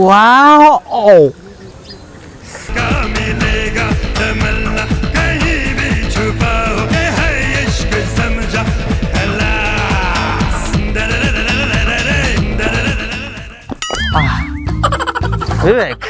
Wow Vivek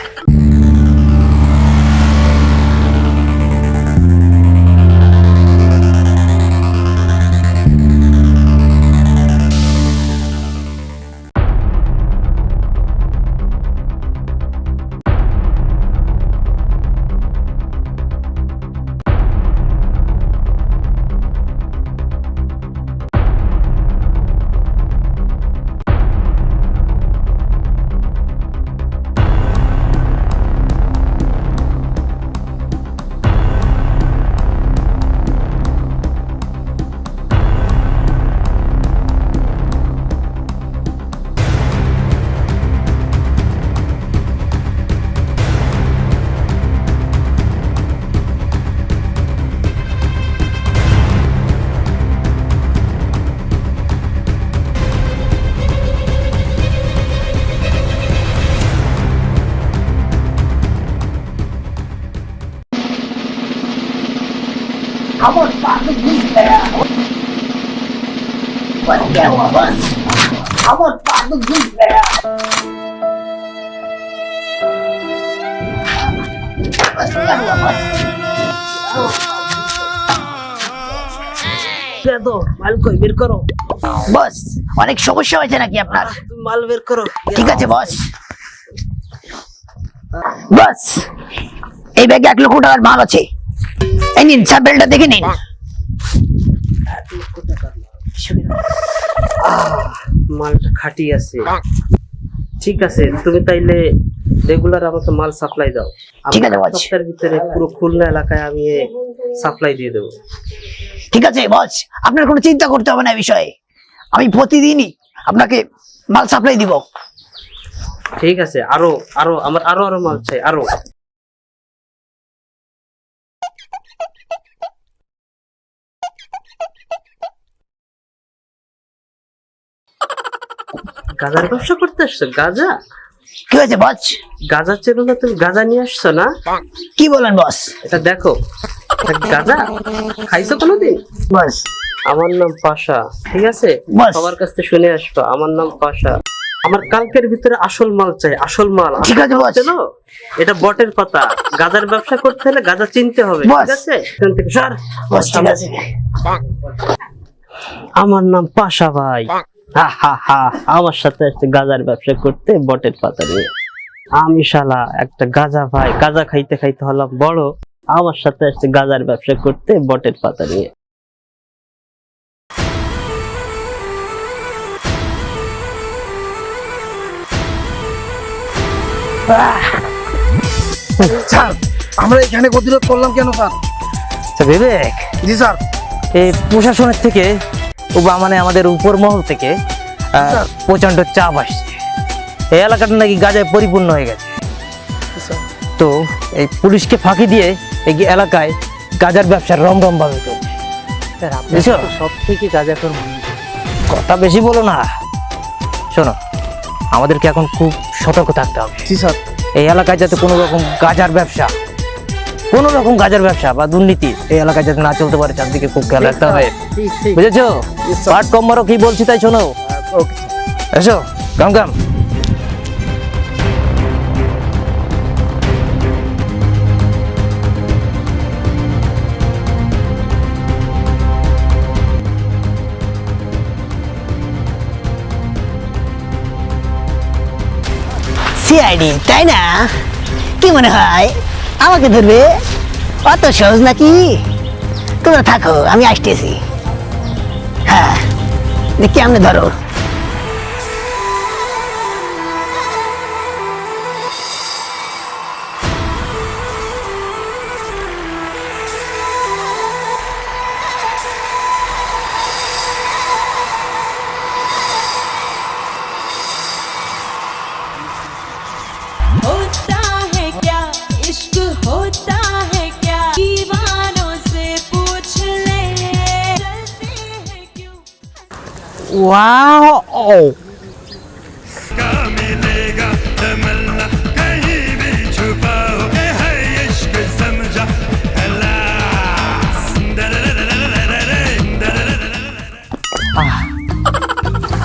I'm gonna fucking leave there. What the hell was this? I'm gonna fucking leave there. What's the hell was दो माल कोई বের করো বস অনেক সমস্যা হয়েছে নাকি আপনার তুমি মাল বের করো ঠিক আছে বস বস এই ব্যাগে 1 লক্ষ টাকার মাল আছে এই নিন স্যাম্পলটা দেখে নিন মালটা খাঁটি আছে ঠিক আছে তুমি তাইলে রেগুলার আমাকে মাল সাপ্লাই দাও ঠিক আছে বস সপ্তাহের ভিতরে পুরো খুলনা এলাকায় আমি সাপ্লাই দিয়ে দেব ঠিক আছে বস আপনার কোনো চিন্তা করতে হবে না এই বিষয়ে আমি প্রতিদিনই আপনাকে মাল সাপ্লাই দিব ঠিক আছে আরো আরো আমার আরো আরো মাল চাই আরো গাজার ব্যবসা করতে আসছো গাজা কি হয়েছে বস গাজা চেনো না তুমি গাজা নিয়ে আসছো না কি বলেন বস এটা দেখো এটা গাজা খাইছো কোনোদিন বস আমার নাম পাশা ঠিক আছে বাস। সবার কাছ থেকে শুনে আসবা আমার নাম পাশা আমার কালকের ভিতরে আসল মাল চাই আসল মাল ঠিক আছে বস চেনো এটা বটের কথা গাজার ব্যবসা করতে হলে গাজা চিনতে হবে বাস। ঠিক আছে এখান থেকে সর বস ঠিক আছে আমার নাম পাশা ভাই হা হা হা আমার সাথে একটা গাজার ব্যবসা করতে বটের পাতা নিয়ে আমি শালা একটা গাজা ভাই গাজা খাইতে খাইতে হলাম বড় আমার সাথে একটা গাজার ব্যবসা করতে বটের পাতা নিয়ে স্যার আমরা এখানে প্রতিরোধ করলাম কেন স্যার আচ্ছা বিবেক জি স্যার এই প্রশাসনের থেকে মানে আমাদের উপর মহল থেকে স্যার। প্রচন্ড চাপ আসছে এই এলাকাটা নাকি গাজায় পরিপূর্ণ হয়ে গেছে তো এই পুলিশকে ফাঁকি দিয়ে এই এলাকায় গাজার ব্যবসা রমরম ভাবে চলছে বুঝছো? সব থেকে গাজা কর কথা বেশি বলো না শোনো আমাদেরকে এখন খুব সতর্ক থাকতে হবে জি স্যার এই এলাকায় যাতে কোনো রকম গাজার ব্যবসা বা দুর্নীতি এই এলাকায় যাতে না চলতে পারে চারদিকে খুব খেয়াল রাখতে হবে বুঝেছো পাট কম মারো কি বলছি তাই শোনো ওকে এসো কাম কাম সিআইডি তাই না কি মনে হয় আমাকে ধরবে অত সহজ নাকি তোমরা থাকো আমি আসতেছি হ্যাঁ দেখি আপনি ধরো वाओ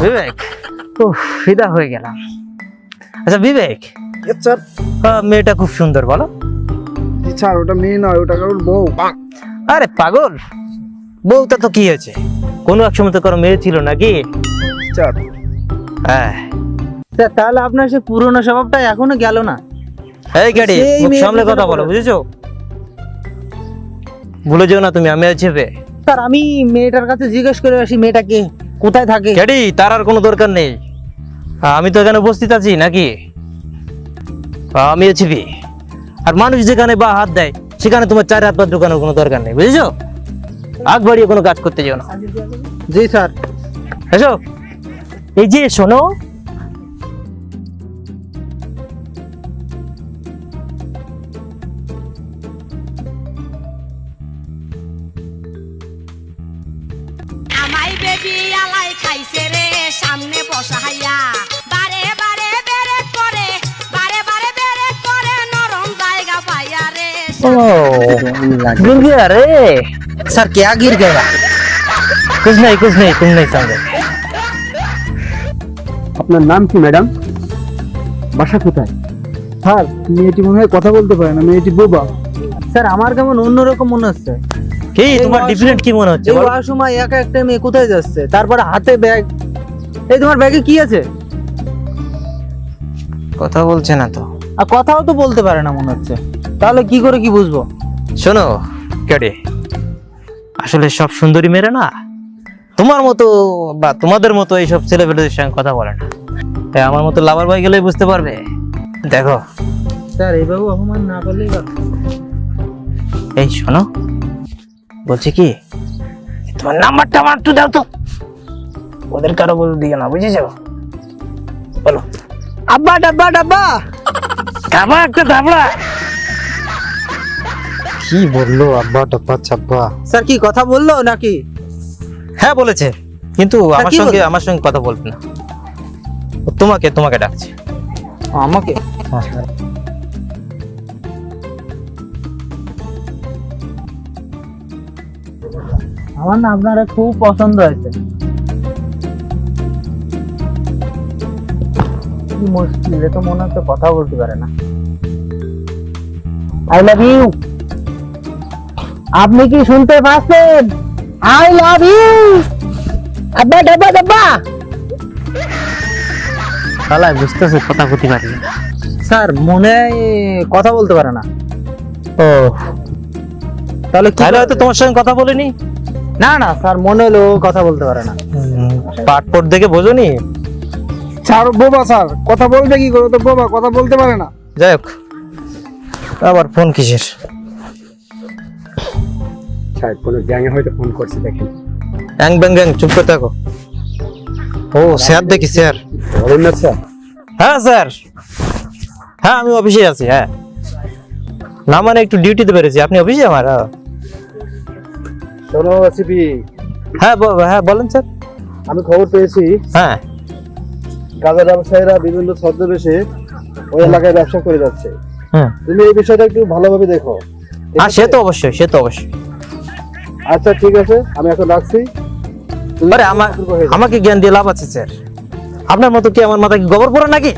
বিবেক, ফিদা হয়ে গেলাম। আচ্ছা বিবেক, স্যার মেয়েটা খুব সুন্দর, বলো? স্যার ওটা মেয়ে নয়, ওটা কারোর বউ। আরে পাগল, বউটা তো কি হয়েছে? কোনো এক সময় তো কারো মেয়ে ছিল নাকি? স্যার হ্যাঁ। তাহলে আপনার সে পুরনো স্বভাবটা এখনো গেল না? এই গাড়ি, সেই মুখ মেয়ের সামলে কথা পিছনে বলো, পড়ে। বুঝেছো? ভুলে যেও না তুমি, আমি আছি বে। স্যার আমি মেয়েটার কাছে জিজ্ঞেস করে আসি মেয়েটাকে কোথায় থাকে। গাড়ি, তার আর কোনো দরকার নেই, আমি তো এখানে উপস্থিত আছি নাকি? আমি আছি বে। আর মানুষ যেখানে বা হাত দেয় সেখানে তোমার চার হাত পা ঢোকানোর কোনো দরকার নেই, বুঝেছো? আগ বাড়িয়ে কোনো কাজ করতে যেও না। জি স্যার। এসো, এই যে শোনো, আমাই বেবি আলাই খাইছে রে সামনে বসাইয়া বারে বারে বেরে করে বারে বারে বেরে করে নরম জায়গা পাইয়া রে गिर गया रे सर, क्या गिर गया? कुछ नहीं तुम नहीं समझे। আপনার নাম কি ম্যাডাম? বাসা কোথায়? স্যার মেয়েটি মনে হয় কথা বলতে পারে না, মেয়েটি বোবা। স্যার আমার কেমন অন্যরকম মনে হচ্ছে। কি তোমার ডিফারেন্ট কি মনে হচ্ছে? এই সময় একা একটা মেয়ে কোথায় যাচ্ছে, তারপরে হাতে ব্যাগ। এই তোমার ব্যাগে কি আছে? কথা বলছে না তো। আর কথাও তো বলতে পারে না মনে হচ্ছে, তাহলে কি করে কি বুঝবো? শোনো কেডে, আসলে সব সুন্দরী মেয়েরা না তোমার মতো বা তোমাদের মতো এইসব ছেলেপেলেদের সঙ্গে কথা বলে না। তাই আমার মতো লাভার বয় গেলে বুঝতে পারবে। দেখো স্যার এইভাবে অপমান না করলেই ভালো। এই শোনো, বলছি কি, তোমার নাম্বারটা আমার একটু দাও তো, ওদের কারো বলে দিও না, বুঝেছো? বলো। আব্বা ডাব্বা ডাব্বা। খাবা একটা ধাবড়া। কি বললো আব্বা টাব্বা চাব্বা? স্যার কি কথা বললো নাকি? হ্যাঁ বলেছে, কিন্তু আমার কি সঙ্গে বললো? আমার সঙ্গে কথা বলবে না, ও তোমাকে ডাকছে। আমাকে? আমার না আপনারা খুব পছন্দ হয়েছে। কি মুশকিল, এ তো মনে হচ্ছে কথা বলতে পারে না। I love you. আপনি কি শুনতে পাচ্ছেন? I love you. আব্বা ডাব্বা ডাব্বা। শালা বুঝতেছে, কথা বলতে পারি না। স্যার মনে হয় কথা বলতে পারে না। ও, তাহলে কি তাহলে হয়তো তোমার সঙ্গে কথা বলিনি। না না স্যার, মনে হলো ও কথা বলতে পারে না। পাট পট দেখে বোঝোনি। স্যার বোবা, স্যার কথা বলবে কি করে? তো বোবা, কথা বলতে পারে না। যাই হোক, আবার ফোন কিসের? স্যার কোনো গ্যাংয়ে হয়তো ফোন করছে, দেখেন। গ্যাং ব্যাং গ্যাং, চুপ করে থাকো। ও স্যার, দেখি স্যার। বলেন না স্যার। হ্যাঁ স্যার, হ্যাঁ আমি অফিসে আছি। হ্যাঁ না, মানে একটু ডিউটিতে বেরোছি। আপনি অফিসে আমার? শোনো সিপি, হ্যাঁ হ্যাঁ বলেন স্যার। আমি খবর পেয়েছি হ্যাঁ গাঁজা ব্যবসায়ীরা বিভিন্ন ছদ্মবেশে ওই এলাকায় ব্যবসা করে যাচ্ছে। হ্যাঁ, তুমি এই বিষয়টা একটু ভালোভাবে দেখো। ঠিক সে আছে? তো অবশ্যই, সে তো অবশ্যই। আচ্ছা ঠিক আছে, আমি এখন রাখছি। তুমি আরে সতর্ক হয়ে যাও। আমাকে জ্ঞান দিয়ে লাভ আছে স্যার? আপনার মতো কি আমার মাথায় কি গোবর পড়ে নাকি?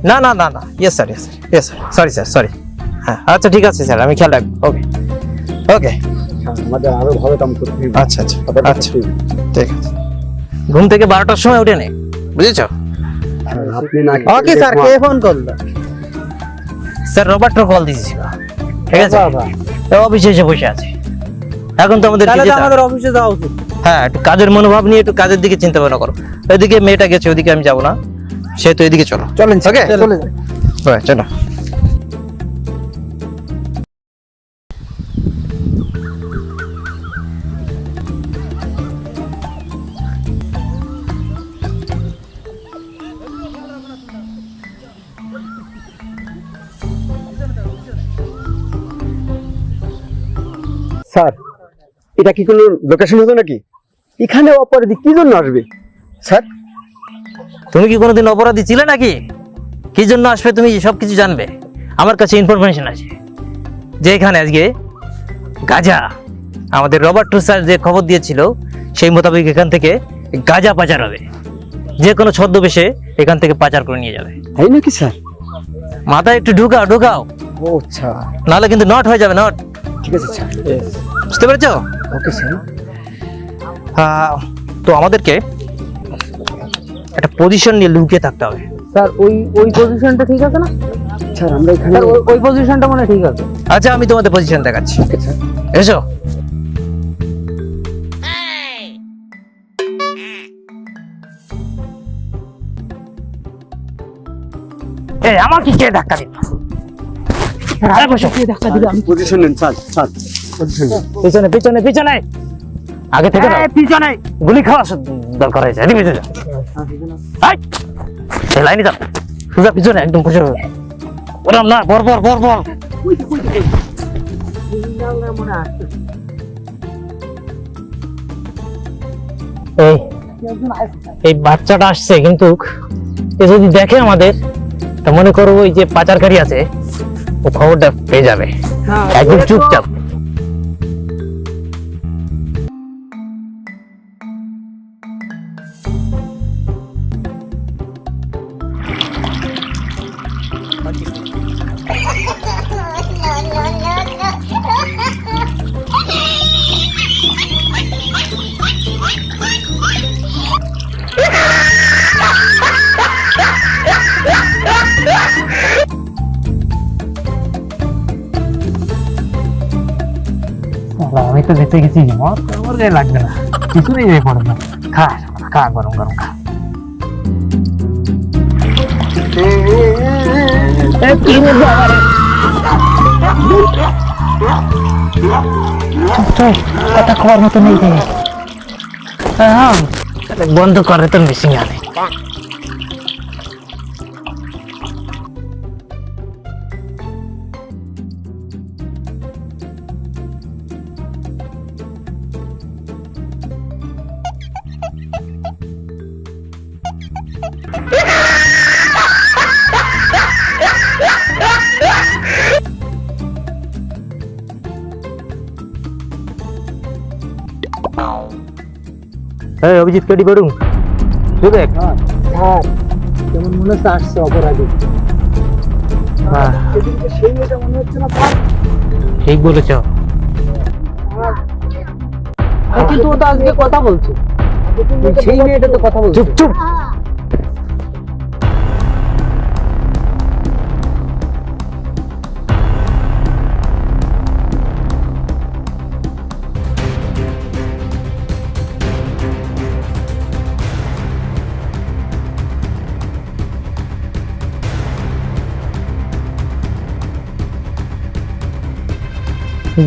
না না না না, yes sir, yes sir, sorry sir, sorry. হ্যাঁ আচ্ছা ঠিক আছে স্যার, আমি খেয়াল রাখবো। ওকে ওকে, আমাদের আরো ভালো কাম করতে হবে। আচ্ছা আচ্ছা আপাতত আচ্ছা, ঠিক। ঠিক আছে। ঘুম থেকে 12টার সময় উঠে নে, বুঝেছো? আপনি না ওকে স্যার, কে ফোন করলো? স্যার রবার্টর কল দিয়েছিল, ঠিক আছে? বাবা। ও অফিসে এসে বসে আছে। এখন তো আমাদের তাহলে তো আমাদের অফিসে যাওয়া উচিত। হ্যাঁ, একটু কাজের মনোভাব নিয়ে একটু কাজের দিকে চিন্তা ভাবনা করো। ওইদিকে মেয়েটা গেছে, ওইদিকে আমি যাবো না, সে তো এদিকে চলো। চলেন ওকে চলে যান। চলো। স্যার এটা কি কোনো লোকেশন হতো নাকি? এখানে অপরাধী কি জন্য আসবে স্যার? তুমি কি কোনোদিন অপরাধী ছিলে নাকি? কি জন্য আসবে তুমি সবকিছু জানবে। আমার কাছে ইনফরমেশন আছে যে এখানে আজকে গাঁজা, আমাদের রবার্ট স্যার যে খবর দিয়েছিল সেই মোতাবেক এখান থেকে গাঁজা পাচার হবে। যে কোনো ছদ্মবেশে এখান থেকে পাচার করে নিয়ে যাবে। তাই নাকি স্যার? মাথায় একটু ঢুকাও, ও আচ্ছা, নাহলে কিন্তু নট হয়ে যাবে, নট। ঠিক আছে স্যার। বুঝতে পেরেছো? Okay sir. তো আমাদেরকে একটা পজিশন নিয়ে লুকিয়ে থাকতে হবে। স্যার ওই পজিশনটা ঠিক আছে না? স্যার আমরা এখানে স্যার ওই পজিশনটা মনে হয় ঠিক আছে। আচ্ছা, আমি তোমাদের পজিশন দেখাচ্ছি। Okay sir. এসো। এই আমার কি কে ধাক্কা দিল? আরে বসো। পজিশন নেন স্যার, স্যার পজিশন নেন। পিছনে পিছনে পিছনে, আগে থেকে না পিছনে গুলি খাওয়া দরকার হয়েছে। এদিকে পিছনে এই লাইনে যাও, সোজা পিছনে, একদম পিছনে। ওরম না, বর বর বর বর। এই বাচ্চাটা আসছে, কিন্তু এ যদি দেখে আমাদের, তা মনে করো ওই যে পাচারকারী আছে, ও খবরটা পেয়ে যাবে। একদম চুপচাপ। আমি তো যেতে গেছি, আমার গায়ে লাগবে না, কিছু নেই যাই পড়ে না। খা খা, গরম গরম খা। কথা খাওয়ার মতো নেই। হ্যাঁ, বন্ধ করে তো মিসিং আনে। অভিজিৎ কেডি করুন, তুই দেখ। স্যার কেমন মনে হচ্ছে আসছে অপরাধী। সেই মেয়েটা মনে হচ্ছে না স্যার? ঠিক বলেছ। কিন্তু ও তো আজকে কথা বলছে, সেই মেয়েটা তো কথা বলছে। চুপ চুপ।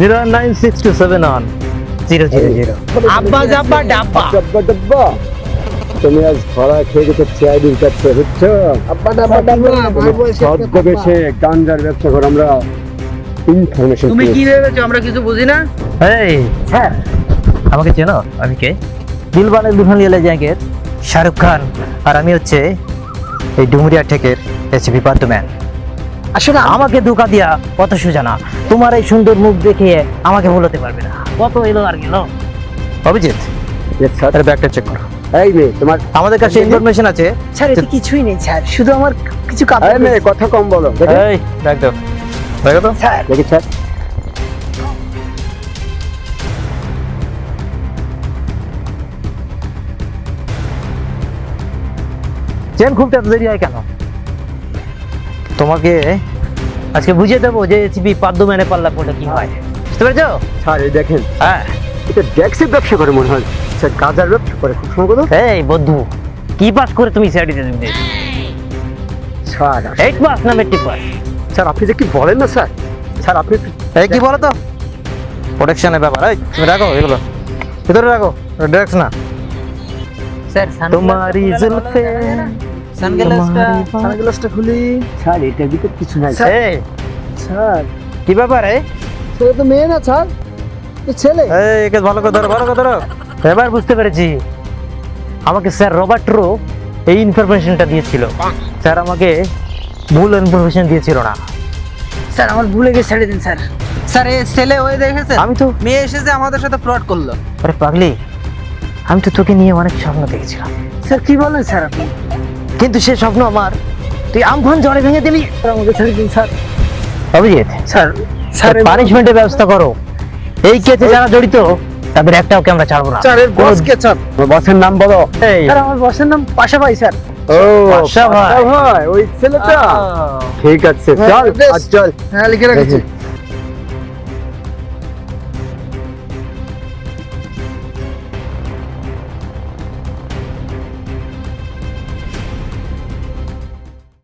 জিরো 9627 আব্বা জাব্বা ডাব্বা। ডাব্বা ডাব্বা, তুমি আজ ধরা খেয়ে গেছো চেয়ারির কাছে, বুঝছো? আব্বা ডাব্বা ডাব্বা। ছদ্মবেশে গাঞ্জার ব্যবসা করে আমরা ইনফরমেশন। তুমি কি ভেবেছো আমরা কিছু বুঝি না? এই স্যার, আমাকে চেনো? আমি কে? দিলবালে দুলহানিয়া লে জায়েঙ্গের শাহরুখ খান, আর আমি হচ্ছে এই ডুমুরিয়া ঠেকের এসপি পাদ্দুম্যান। আসলে আমাকে ধোকা দিয়া কত সোজা না, তোমার এই সুন্দর মুখ দেখে আমাকে ভুলতে পারবে না। কত এলো আর গেল। অভিজিৎ, স্যার তার ব্যাগটা চেক করো। এই মেয়ে, তোমার আমাদের কাছে ইনফরমেশন আছে। স্যার এটা কিছুই নেই স্যার, শুধু আমার কিছু এই কাপড়। মেয়ে কথা কম বলো। এই ব্যাগ দাও, ব্যাগ দাও। স্যার দেখি স্যার, চেন খুলতে এত দেরি হয় কেন? তোমাকে আজকে বুঝিয়ে দেবো যে এসপি পাদ্দুম্যানে পাল্লা পড়লে কি হয়। বুঝতে পেরেছো? স্যার এই দেখেন, হ্যাঁ। এটা ড্যাক্সের ব্যবসা করে মনে হয়। স্যার গাজার ব্যবসা করে খুব সম্ভবত। এই বন্ধু, কি পাস করে তুমি সিআইডিতে দিতে? স্যার 8 পাস না মেট্রিক পাস? স্যার আপনি যে কি বলেন না স্যার। স্যার আপনি একটু এই কি বলো তো, প্রোটেকশনের ব্যাপার। এই তুমি রাখো এগুলো, ভিতরে রাখো, ড্রাগস না। স্যার তোমারি জুলফে সানগ্লাসটা খুলি। স্যার এটার ভিতর কিছু নাই। এই স্যার কি ব্যাপার? ছেলে তো মেয়ে না স্যার, তো ছেলে। এই একে ভালো করে ধরো, ভালো করে ধরো। এবার বুঝতে পেরেছি, আমাকে স্যার রবার্ট রো এই ইনফরমেশনটা দিয়েছিল। স্যার আমাকে ভুল ইনফরমেশন দিয়েছিল না। স্যার আমার ভুলে গিয়ে ছেড়ে দিন স্যার। স্যার এই ছেলে ওই দেখেছে, আমি তো, মেয়ে এসেছে আমাদের সাথে ফ্রড করলো। আরে পাগলি, আমি তো তোকে নিয়ে অনেক স্বপ্ন দেখেছিলাম। স্যার কি বলেন স্যার আপনি? কিন্তু সে স্বপ্ন আমার তুই আমফান ঝড়ে ভেঙে দিলি। স্যার, আমাকে ছেড়ে দিন স্যার। অভিজিৎ, স্যার স্যার পানিশমেন্টের ব্যবস্থা করো। এই কেসে যারা জড়িত তাদের একটাও আমরা ছাড়বো না। স্যার, এর বস কে স্যার? তোমার বসের নাম বলো। এই, স্যার, আমার বসের নাম পাশা ভাই স্যার। ও পাশা ভাই। পাশা ভাই, ওই ছেলেটা। ঠিক আছে, চল বেশ। আজ চল। হ্যাঁ, লিখে রেখেছি।